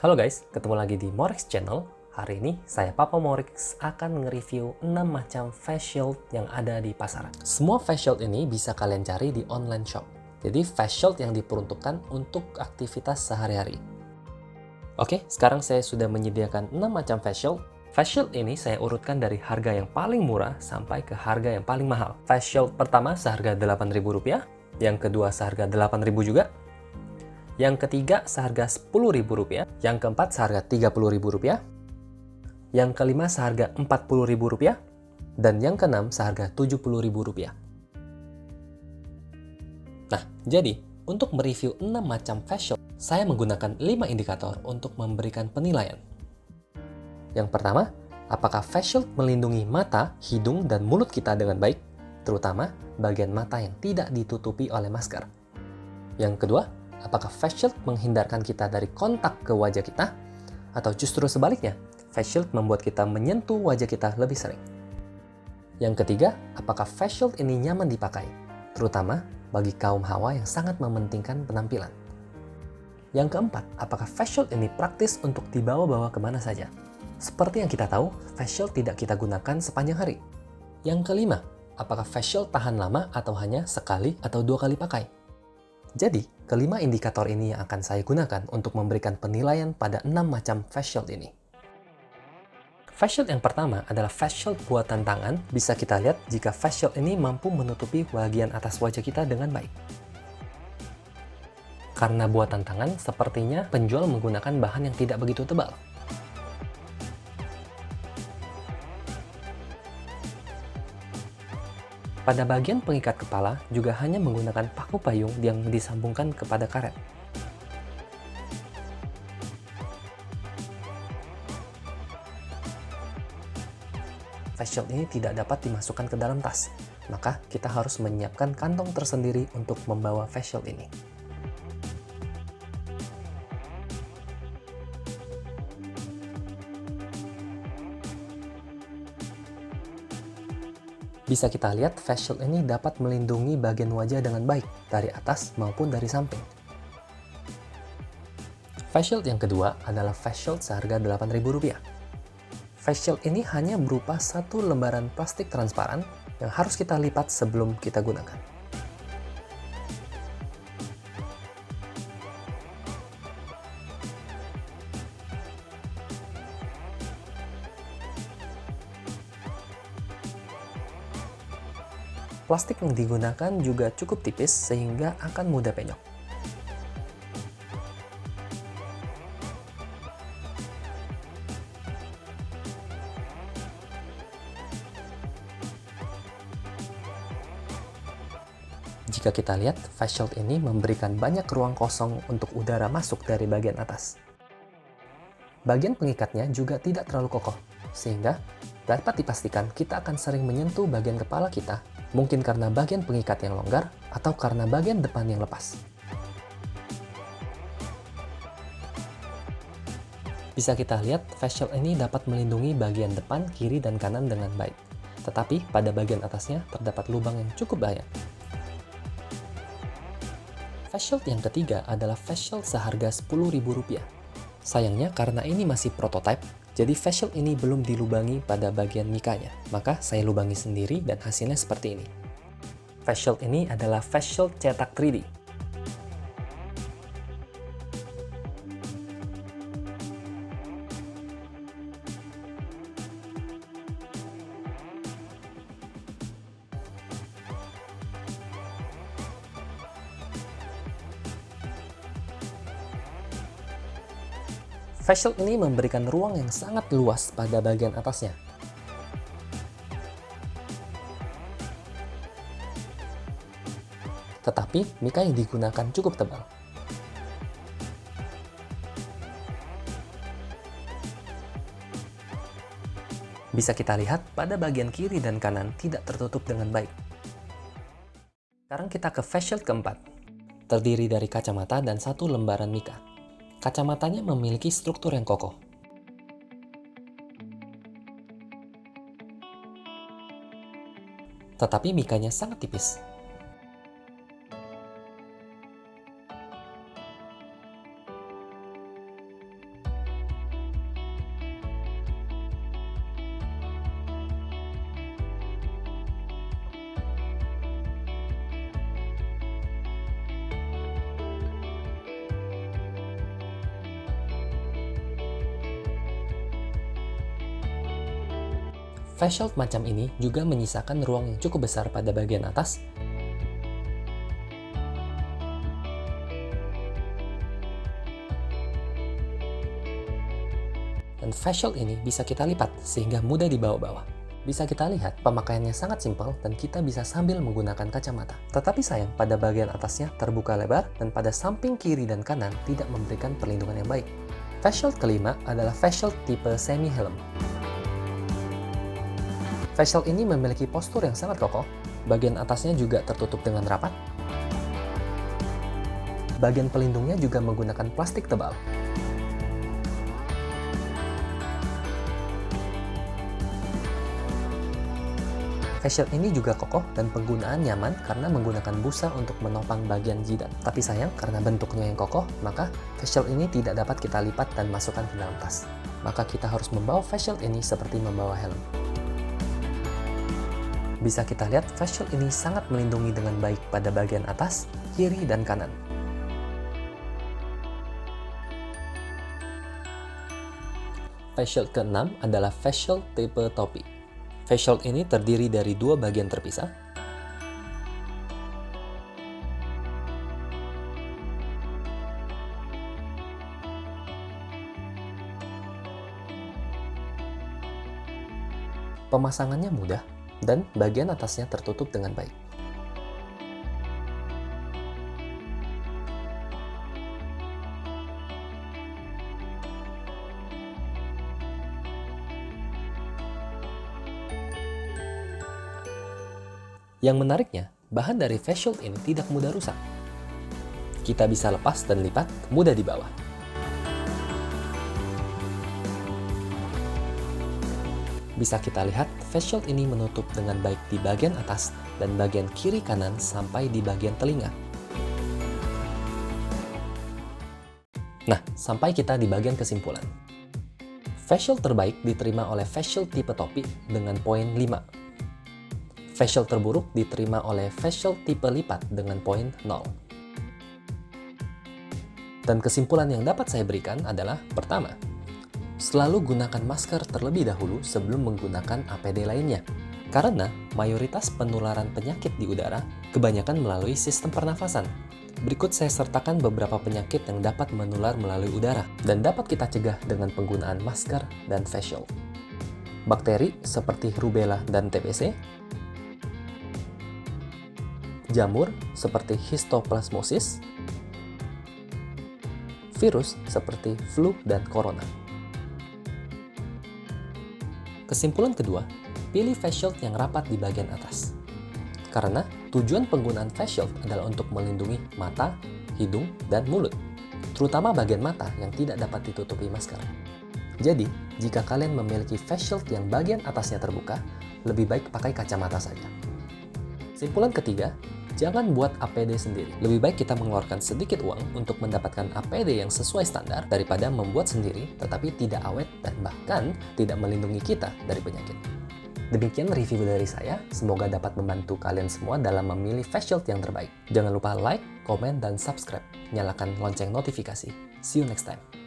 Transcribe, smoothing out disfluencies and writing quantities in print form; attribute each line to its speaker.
Speaker 1: Halo guys, ketemu lagi di Morex Channel. Hari ini saya Papa Morex akan nge-review 6 macam face shield yang ada di pasaran. Semua face shield ini bisa kalian cari di online shop. Jadi face shield yang diperuntukkan untuk aktivitas sehari-hari. Oke, sekarang saya sudah menyediakan 6 macam face shield. Face shield ini saya urutkan dari harga yang paling murah sampai ke harga yang paling mahal. Face shield pertama seharga Rp8.000, yang kedua seharga Rp8.000 juga. Yang ketiga seharga Rp10.000, yang keempat seharga Rp30.000, yang kelima seharga Rp40.000, dan yang keenam seharga Rp70.000. Nah, jadi untuk mereview 6 macam face shield, saya menggunakan 5 indikator untuk memberikan penilaian. Yang pertama, apakah face shield melindungi mata, hidung, dan mulut kita dengan baik, terutama bagian mata yang tidak ditutupi oleh masker. Yang kedua, apakah face shield menghindarkan kita dari kontak ke wajah kita? Atau justru sebaliknya, face shield membuat kita menyentuh wajah kita lebih sering? Yang ketiga, apakah face shield ini nyaman dipakai? Terutama bagi kaum hawa yang sangat mementingkan penampilan. Yang keempat, apakah face shield ini praktis untuk dibawa-bawa kemana saja? Seperti yang kita tahu, face shield tidak kita gunakan sepanjang hari. Yang kelima, apakah face shield tahan lama atau hanya sekali atau 2 kali pakai? Jadi, kelima indikator ini yang akan saya gunakan untuk memberikan penilaian pada 6 macam face shield ini. Face shield yang pertama adalah face shield buatan tangan. Bisa kita lihat jika face shield ini mampu menutupi bagian atas wajah kita dengan baik. Karena buatan tangan, sepertinya penjual menggunakan bahan yang tidak begitu tebal. Pada bagian pengikat kepala juga hanya menggunakan paku payung yang disambungkan kepada karet. Face shield ini tidak dapat dimasukkan ke dalam tas, maka kita harus menyiapkan kantong tersendiri untuk membawa face shield ini. Bisa kita lihat face shield ini dapat melindungi bagian wajah dengan baik, dari atas maupun dari samping. Face shield yang kedua adalah face shield seharga Rp8.000. Face shield ini hanya berupa satu lembaran plastik transparan yang harus kita lipat sebelum kita gunakan. Plastik yang digunakan juga cukup tipis sehingga akan mudah penyok. Jika kita lihat, face shield ini memberikan banyak ruang kosong untuk udara masuk dari bagian atas. Bagian pengikatnya juga tidak terlalu kokoh, sehingga dapat dipastikan kita akan sering menyentuh bagian kepala kita, mungkin karena bagian pengikat yang longgar atau karena bagian depan yang lepas. Bisa kita lihat, face shield ini dapat melindungi bagian depan, kiri, dan kanan dengan baik. Tetapi pada bagian atasnya terdapat lubang yang cukup bahaya. Face shield yang ketiga adalah face shield seharga Rp10.000. Sayangnya karena ini masih prototipe, jadi face shield ini belum dilubangi pada bagian mikanya, maka saya lubangi sendiri dan hasilnya seperti ini. Face shield ini adalah face shield cetak 3D. Face shield ini memberikan ruang yang sangat luas pada bagian atasnya. Tetapi, mika yang digunakan cukup tebal. Bisa kita lihat pada bagian kiri dan kanan tidak tertutup dengan baik. Sekarang kita ke face shield keempat. Terdiri dari kacamata dan satu lembaran mika. Kacamatanya memiliki struktur yang kokoh. Tetapi mikanya sangat tipis. Face shield macam ini juga menyisakan ruang yang cukup besar pada bagian atas. Dan face shield ini bisa kita lipat sehingga mudah dibawa-bawa. Bisa kita lihat, pemakaiannya sangat simpel dan kita bisa sambil menggunakan kacamata. Tetapi sayang, pada bagian atasnya terbuka lebar dan pada samping kiri dan kanan tidak memberikan perlindungan yang baik. Face shield kelima adalah face shield tipe semi-helm. Face shield ini memiliki postur yang sangat kokoh, bagian atasnya juga tertutup dengan rapat. Bagian pelindungnya juga menggunakan plastik tebal. Face shield ini juga kokoh dan penggunaan nyaman karena menggunakan busa untuk menopang bagian jidat. Tapi sayang, karena bentuknya yang kokoh, maka face shield ini tidak dapat kita lipat dan masukkan ke dalam tas. Maka kita harus membawa face shield ini seperti membawa helm. Bisa kita lihat, face shield ini sangat melindungi dengan baik pada bagian atas, kiri, dan kanan. Face shield ke-6 adalah face shield tipe topi. Face shield ini terdiri dari dua bagian terpisah. Pemasangannya mudah, dan bagian atasnya tertutup dengan baik. Yang menariknya, bahan dari face shield ini tidak mudah rusak. Kita bisa lepas dan lipat, mudah dibawa. Bisa kita lihat, face shield ini menutup dengan baik di bagian atas dan bagian kiri kanan sampai di bagian telinga. Nah, sampai kita di bagian kesimpulan. Face shield terbaik diterima oleh face shield tipe topi dengan poin 5. Face shield terburuk diterima oleh face shield tipe lipat dengan poin 0. Dan kesimpulan yang dapat saya berikan adalah, pertama, selalu gunakan masker terlebih dahulu sebelum menggunakan APD lainnya. Karena mayoritas penularan penyakit di udara kebanyakan melalui sistem pernafasan. Berikut saya sertakan beberapa penyakit yang dapat menular melalui udara dan dapat kita cegah dengan penggunaan masker dan face shield. Bakteri seperti rubella dan TBC, jamur seperti histoplasmosis, virus seperti flu dan corona. Kesimpulan kedua, pilih face shield yang rapat di bagian atas. Karena tujuan penggunaan face shield adalah untuk melindungi mata, hidung, dan mulut, terutama bagian mata yang tidak dapat ditutupi masker. Jadi, jika kalian memiliki face shield yang bagian atasnya terbuka, lebih baik pakai kacamata saja. Kesimpulan ketiga, jangan buat APD sendiri. Lebih baik kita mengeluarkan sedikit uang untuk mendapatkan APD yang sesuai standar daripada membuat sendiri tetapi tidak awet dan bahkan tidak melindungi kita dari penyakit. Demikian review dari saya, semoga dapat membantu kalian semua dalam memilih face shield yang terbaik. Jangan lupa like, komen, dan subscribe. Nyalakan lonceng notifikasi. See you next time.